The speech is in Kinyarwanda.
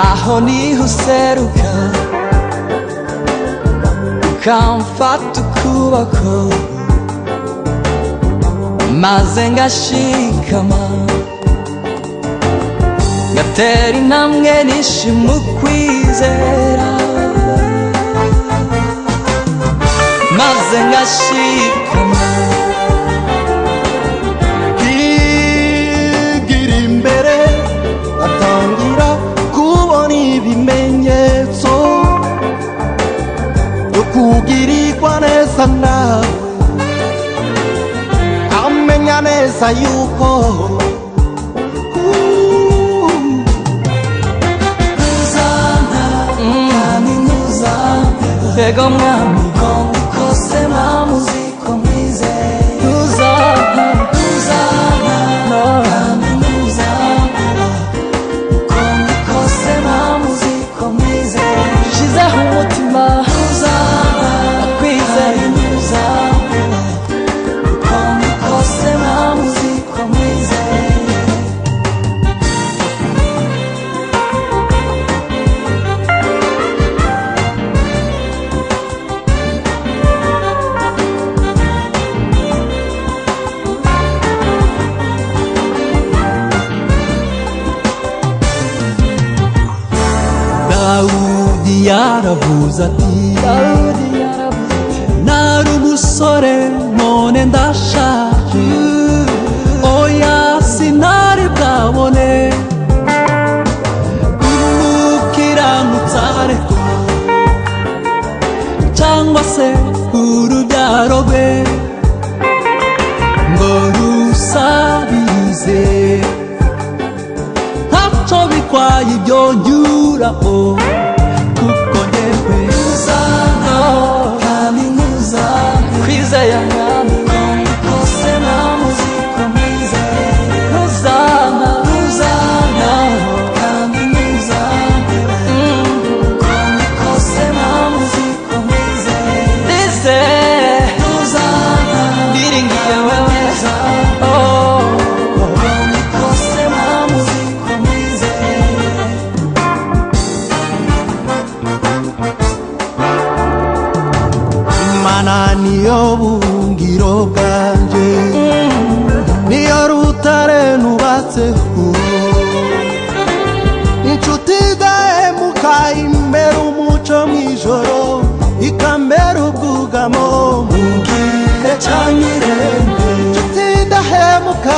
aho niho useruka ukamfata ukuboko maze ngashikama ngatera intambwe nishima ukwizera maze ngashikama higira imbere atangira kubona ibimenyetso byo kugirirwa neza nawe amenya neza yuko Pego mwami kondi kose mamuziko mwize Uzana Kami nuzana Kondi kose mamuziko mwize Shizeho umutima Uzana Akwizeye Uzana Kondi kose mamuziko mwize Dawudi yaravuze ati nari umusore none ndashaje oya sinari bwabone umukiranutsi arekwa cyangwa se urubyaro rwe ngo rusabirize ntacyo bikwaye ibyo nyuraho kuko njyewe Uzana Kami nuzana Kwizeye mwami kondi kose mamuziko mwize Uzana Kami nuzana Kondi kose mamuziko mwize Dize Uzana Ndiringiye wewe Kondi kose mamuziko mwize Imana niyo bungiro bwanje niyo rutare nubatseho inshuti idahemuka imbere umuco mw'ijoro ikambera ubwugamo mu gihe ca nyirembe inshuti idahemuka